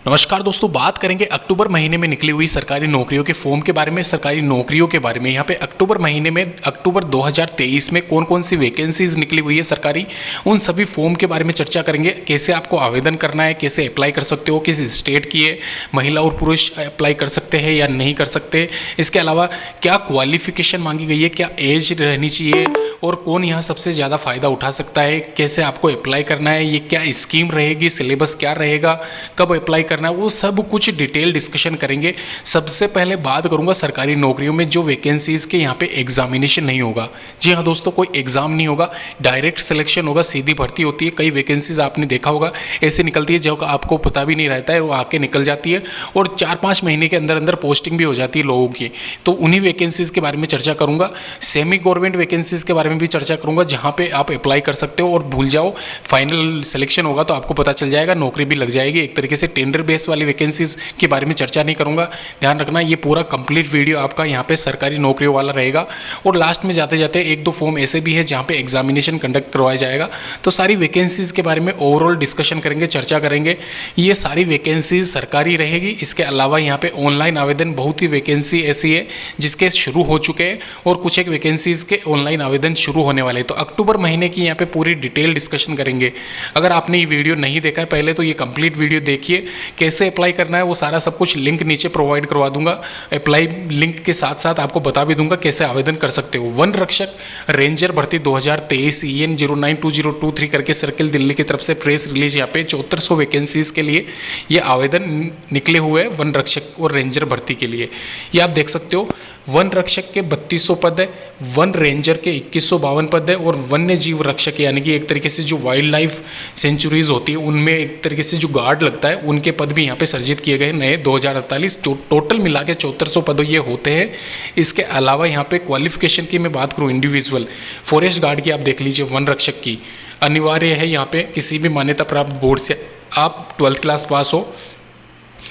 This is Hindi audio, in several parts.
नमस्कार दोस्तों, बात करेंगे अक्टूबर महीने में निकली हुई सरकारी नौकरियों के फॉर्म के बारे में, सरकारी नौकरियों के बारे में। यहाँ पे अक्टूबर महीने में अक्टूबर 2023 में कौन कौन सी वैकेंसीज निकली हुई है सरकारी, उन सभी फॉर्म के बारे में चर्चा करेंगे। कैसे आपको आवेदन करना है, कैसे अप्लाई कर सकते हो, किस स्टेट की है, महिला और पुरुष अप्लाई कर सकते हैं या नहीं कर सकते। इसके अलावा क्या क्वालिफिकेशन मांगी गई है, क्या एज रहनी चाहिए और कौन यहाँ सबसे ज़्यादा फ़ायदा उठा सकता है, कैसे आपको अप्लाई करना है, ये क्या स्कीम रहेगी, सिलेबस क्या रहेगा, कब अप्लाई करना है, वो सब कुछ डिटेल डिस्कशन करेंगे। सबसे पहले बात करूंगा सरकारी नौकरियों में जो वैकेंसीज के यहाँ पे एग्जामिनेशन नहीं होगा। जी हाँ दोस्तों, कोई एग्जाम नहीं होगा, डायरेक्ट सिलेक्शन होगा, सीधी भर्ती होती है। कई वैकेंसीज आपने देखा होगा ऐसे निकलती है जो आपको पता भी नहीं रहता है, वो आके निकल जाती है और 4-5 महीने के अंदर अंदर पोस्टिंग भी हो जाती है लोगों की। तो उन्हीं वैकेंसीज के बारे में चर्चा करूंगा। सेमी गवर्नमेंट वैकेंसीज के बारे में भी चर्चा करूंगा, जहाँ पे आप अप्लाई कर सकते हो और भूल जाओ, फाइनल सिलेक्शन होगा तो आपको पता चल जाएगा, नौकरी भी लग जाएगी। एक तरीके से टेंडर बेस वाली वैकेंसीज के बारे में चर्चा नहीं करूंगा। ध्यान रखना, ये पूरा कंप्लीट वीडियो आपका यहाँ पे सरकारी नौकरियों वाला रहेगा। और लास्ट में जाते जाते 1-2 फॉर्म ऐसे भी है जहाँ पे एग्जामिनेशन कंडक्ट करवाया जाएगा। तो सारी वैकेंसीज के बारे में ओवरऑल डिस्कशन करेंगे, चर्चा करेंगे। ये सारी वैकेंसीज सरकारी रहेगी। इसके अलावा यहाँ पे ऑनलाइन आवेदन, बहुत ही वैकेंसी ऐसी है जिसके शुरू हो चुके हैं और कुछ एक वैकेंसीज के ऑनलाइन आवेदन शुरू होने वाले हैं। तो अक्टूबर महीने की यहाँ पे पूरी डिटेल डिस्कशन करेंगे। अगर आपने ये वीडियो नहीं देखा है पहले तो ये कंप्लीट वीडियो देखिए। कैसे अप्लाई करना है वो सारा सब कुछ लिंक नीचे प्रोवाइड करवा दूंगा। अप्लाई लिंक के साथ साथ आपको बता भी दूंगा कैसे आवेदन कर सकते हो। वन रक्षक रेंजर भर्ती 2023 EN 092023 करके सर्किल दिल्ली की तरफ से प्रेस रिलीज यहाँ पे 7400 वैकेंसीज के लिए ये आवेदन निकले हुए हैं वन रक्षक और रेंजर भर्ती के लिए। ये आप देख सकते हो, वन रक्षक के 3200 पद है, वन रेंजर के 2152 पद है और वन्य जीव रक्षक यानी कि एक तरीके से जो वाइल्ड लाइफ सेंचुरीज होती है उनमें एक तरीके से जो गार्ड लगता है उनके पद भी यहाँ पे सर्जित किए गए नए 2048। टोटल मिला के 7400 पद ये होते हैं। इसके अलावा यहाँ पे क्वालिफिकेशन की मैं बात करूँ, इंडिविजुअल फॉरेस्ट गार्ड की आप देख लीजिए, वन रक्षक की अनिवार्य है यहाँ पे किसी भी मान्यता प्राप्त बोर्ड से आप 12th क्लास पास हो।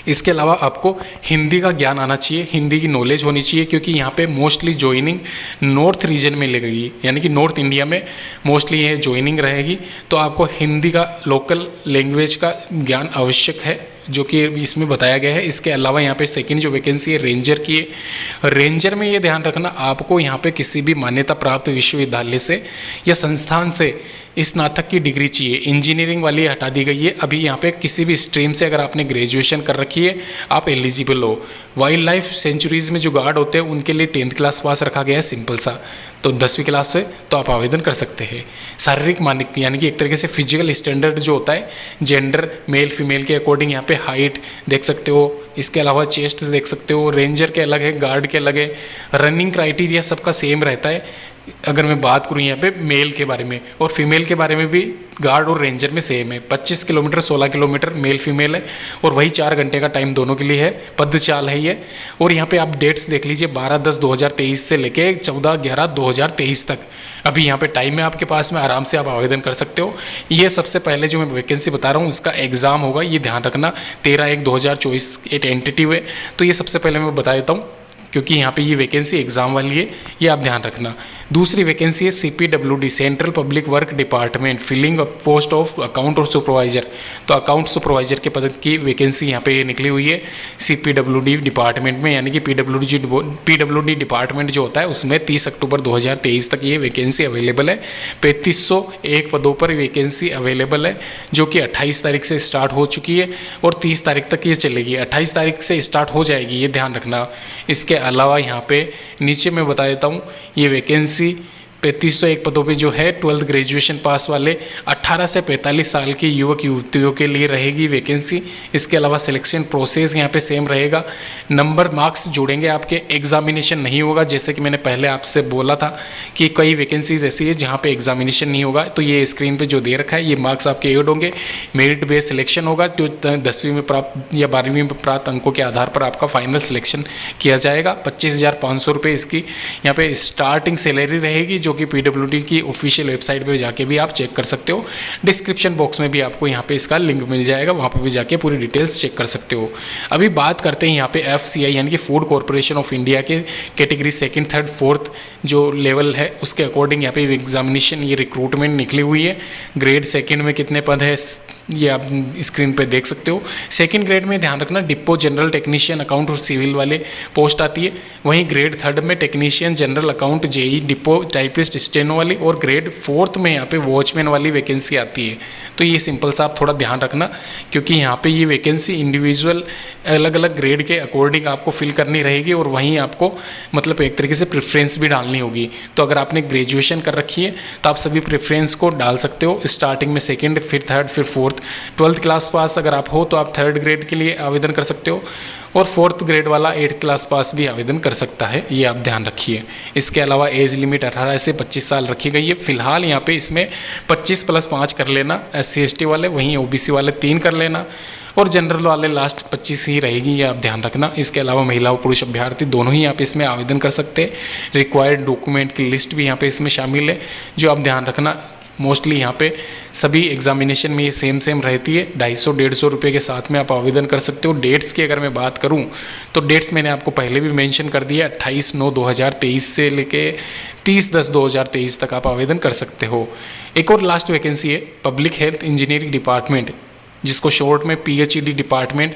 इसके अलावा आपको हिंदी का ज्ञान आना चाहिए, हिंदी की नॉलेज होनी चाहिए, क्योंकि यहाँ पे मोस्टली ज्वाइनिंग नॉर्थ रीजन में लगेगी, यानी कि नॉर्थ इंडिया में मोस्टली ये ज्वाइनिंग रहेगी। तो आपको हिंदी का लोकल लैंग्वेज का ज्ञान आवश्यक है, जो कि इसमें बताया गया है। इसके अलावा यहाँ पे सेकंड जो वैकेंसी है रेंजर की है। रेंजर में ये ध्यान रखना, आपको यहाँ पे किसी भी मान्यता प्राप्त विश्वविद्यालय से या संस्थान से स्नातक की डिग्री चाहिए। इंजीनियरिंग वाली हटा दी गई है। अभी यहाँ पे किसी भी स्ट्रीम से अगर आपने ग्रेजुएशन कर रखी है आप एलिजिबल हो। वाइल्ड लाइफ सेंचुरीज में जो गार्ड होते हैं उनके लिए 10th क्लास पास रखा गया है, सिंपल सा। तो 10वीं क्लास से तो आप आवेदन कर सकते हैं। शारीरिक मानक यानी कि एक तरीके से फिजिकल स्टैंडर्ड जो होता है, जेंडर मेल फीमेल के अकॉर्डिंग यहाँ पे हाइट देख सकते हो। इसके अलावा चेस्ट देख सकते हो। रेंजर के अलग है, गार्ड के अलग है। रनिंग क्राइटेरिया सबका सेम रहता है। अगर मैं बात करूँ यहाँ पे मेल के बारे में और फीमेल के बारे में भी गार्ड और रेंजर में सेम है। 25 किलोमीटर 16 किलोमीटर मेल फीमेल है और वही 4 घंटे का टाइम दोनों के लिए है। पदचाल है ये। और यहाँ पे आप डेट्स देख लीजिए, 12/10/2023 से लेके 14/11/2023 तक अभी यहाँ पे टाइम है आपके पास में, आराम से आप आवेदन कर सकते हो। ये सबसे पहले जो मैं वैकेंसी बता रहा हूँ इसका एग्जाम होगा, ये ध्यान रखना। 13/1/2024 एक टेंटेटिव है, तो ये सबसे पहले मैं बता देता हूँ क्योंकि यहाँ पे ये वैकेंसी एग्जाम वाली है, ये आप ध्यान रखना। दूसरी वैकेंसी है CPWD central public work department, filling post of account और सुपरवाइजर। तो अकाउंट सुपरवाइजर के पद की वैकेंसी यहाँ पे निकली हुई है CPWD डिपार्टमेंट में, यानी कि PWD डिपार्टमेंट जो होता है उसमें 30 अक्टूबर 2023 तक ये वैकेंसी अवेलेबल है। 3501 पदों पर वैकेंसी अवेलेबल है, जो कि 28 तारीख से स्टार्ट हो चुकी है और 30 तारीख तक ये चलेगी। 28 तारीख से स्टार्ट हो जाएगी, ये ध्यान रखना। इसके अलावा यहाँ पे नीचे मैं बता देता हूँ, ये वैकेंसी 3501 पदों पे जो है 12th ग्रेजुएशन पास वाले 18 से 45 साल के युवक युवतियों के लिए रहेगी वैकेंसी। इसके अलावा सिलेक्शन प्रोसेस यहाँ पे सेम रहेगा। नंबर मार्क्स जुड़ेंगे आपके, एग्जामिनेशन नहीं होगा। जैसे कि मैंने पहले आपसे बोला था कि कई वैकेंसीज ऐसी है जहाँ पे एग्जामिनेशन नहीं होगा, तो ये स्क्रीन पे जो दे रखा है ये मार्क्स आपके ऐड होंगे। मेरिट बेस्ड सिलेक्शन होगा, जो 10वीं में प्राप्त या 12वीं में प्राप्त अंकों के आधार पर आपका फाइनल सिलेक्शन किया जाएगा। 25,500 रुपये इसकी यहाँ पे स्टार्टिंग सैलरी रहेगी, जो कि PWD की ऑफिशियल वेबसाइट पे जाके भी आप चेक कर सकते हो। डिस्क्रिप्शन बॉक्स में भी आपको यहाँ पे इसका लिंक मिल जाएगा, वहाँ पे भी जाके पूरी डिटेल्स चेक कर सकते हो। अभी बात करते हैं यहाँ पे FCI यानी कि फूड कॉरपोरेशन ऑफ इंडिया के कैटेगरी 2nd, 3rd, 4th जो लेवल है उसके अकॉर्डिंग यहाँ पे एग्जामिनेशन, ये रिक्रूटमेंट निकली हुई है। ग्रेड 2nd में कितने पद है, ये आप स्क्रीन पे देख सकते हो। सेकंड ग्रेड में ध्यान रखना डिपो जनरल टेक्नीशियन अकाउंट और सिविल वाले पोस्ट आती है। वहीं ग्रेड थर्ड में technician general account JE depot typist steno वाली, और ग्रेड फोर्थ में यहाँ पे वॉचमैन वाली वैकेंसी आती है। तो ये सिंपल सा आप थोड़ा ध्यान रखना, क्योंकि यहाँ पे ये वैकेंसी इंडिविजुअल अलग अलग ग्रेड के अकॉर्डिंग आपको फिल करनी रहेगी, और वहीं आपको मतलब एक तरीके से प्रेफरेंस भी डालनी होगी। तो अगर आपने ग्रेजुएशन कर रखी है तो आप सभी प्रेफरेंस को डाल सकते हो स्टार्टिंग में, सेकेंड, फिर थर्ड, फिर फोर्थ। 12th क्लास पास अगर आप हो तो आप थर्ड ग्रेड के लिए आवेदन कर सकते हो, और फोर्थ ग्रेड वाला 8th क्लास पास भी आवेदन कर सकता है, ये आप ध्यान रखिए। इसके अलावा एज लिमिट 18 से 25 साल रखी गई है। फिलहाल यहाँ पे इसमें 25 + 5 कर लेना SC ST वाले, वहीं OBC वाले 3 कर लेना, और जनरल वाले लास्ट 25 ही रहेगी, ये आप ध्यान रखना। इसके अलावा महिला और पुरुष अभ्यर्थी दोनों ही आप इसमें आवेदन कर सकते हैं। रिक्वायर्ड डॉक्यूमेंट की लिस्ट भी यहाँ पे इसमें शामिल है, जो आप ध्यान रखना। मोस्टली यहाँ पे सभी एग्जामिनेशन में ये सेम रहती है। 250-150 रुपये के साथ में आप आवेदन कर सकते हो। डेट्स की अगर मैं बात करूँ तो डेट्स मैंने आपको पहले भी मेंशन कर दिया, 28/9/2023 से लेके 30/10/2023 तक आप आवेदन कर सकते हो। एक और लास्ट वैकेंसी है पब्लिक हेल्थ इंजीनियरिंग डिपार्टमेंट, जिसको शॉर्ट में PhD डिपार्टमेंट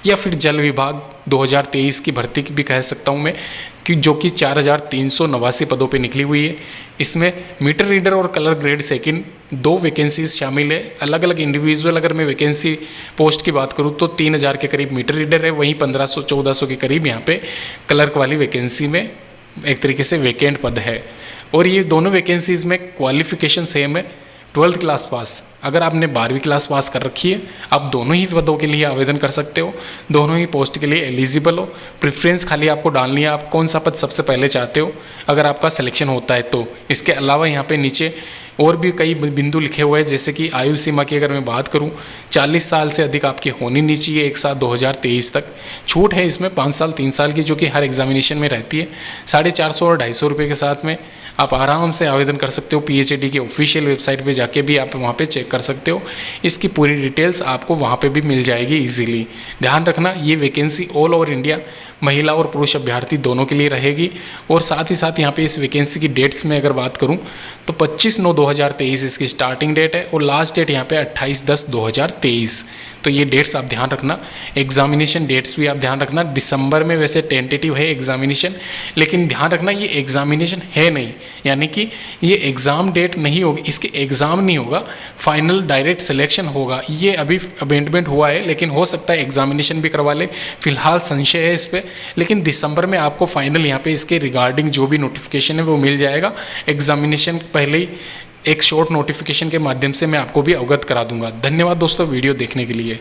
या फिर जल विभाग 2023 की भर्ती भी कह सकता हूँ मैं, कि जो कि 4389 पदों पे निकली हुई है। इसमें मीटर रीडर और कलर ग्रेड सेकंड 2 वैकेंसीज शामिल है। अलग अलग इंडिविजुअल अगर मैं वैकेंसी पोस्ट की बात करूँ तो 3000 के करीब मीटर रीडर है, वहीं 1500-1400 के करीब यहाँ पे क्लर्क वाली वैकेंसी में एक तरीके से वैकेंट पद है। और ये दोनों वैकेंसीज में क्वालिफिकेशन सेम है, 12th क्लास पास। अगर आपने 12वीं क्लास पास कर रखी है, आप दोनों ही पदों के लिए आवेदन कर सकते हो, दोनों ही पोस्ट के लिए एलिजिबल हो। प्रेफरेंस खाली आपको डालनी है, आप कौन सा पद सबसे पहले चाहते हो, अगर आपका सिलेक्शन होता है तो। इसके अलावा यहाँ पे नीचे और भी कई बिंदु लिखे हुए हैं, जैसे कि आयु सीमा की अगर मैं बात करूं 40 साल से अधिक आपकी होनी नहीं चाहिए 1/7/2023 तक। छूट है इसमें 5 साल 3 साल की, जो कि हर एग्जामिनेशन में रहती है। 450 और 250 रुपये के साथ में आप आराम से आवेदन कर सकते हो। PhD की ऑफिशियल वेबसाइट पे जाके भी आप वहाँ पे चेक कर सकते हो। इसकी पूरी डिटेल्स आपको वहाँ पे भी मिल जाएगी इजीली। ध्यान रखना, ये वैकेंसी ऑल ओवर इंडिया महिला और पुरुष अभ्यर्थी दोनों के लिए रहेगी। और साथ ही साथ यहाँ पे इस वैकेंसी की डेट्स में अगर बात करूँ तो 25/9/2023 इसकी स्टार्टिंग डेट है, और लास्ट डेट यहाँ पे 28/10/2023। तो ये डेट्स आप ध्यान रखना। एग्जामिनेशन डेट्स भी आप ध्यान रखना। दिसंबर में वैसे टेंटेटिव है एग्जामिनेशन, लेकिन ध्यान रखना ये एग्जामिनेशन है नहीं, यानी कि ये एग्ज़ाम डेट नहीं होगी, इसके एग्ज़ाम नहीं होगा, फाइनल डायरेक्ट सिलेक्शन होगा। ये अभी अमेंडमेंट हुआ है, लेकिन हो सकता है एग्जामिनेशन भी करवा ले, फिलहाल संशय है इस पर। लेकिन दिसंबर में आपको फाइनल यहाँ पे इसके रिगार्डिंग जो भी नोटिफिकेशन है वो मिल जाएगा। एग्जामिनेशन पहले ही एक शॉर्ट नोटिफिकेशन के माध्यम से मैं आपको भी अवगत करा दूंगा। धन्यवाद दोस्तों वीडियो देखने के लिए।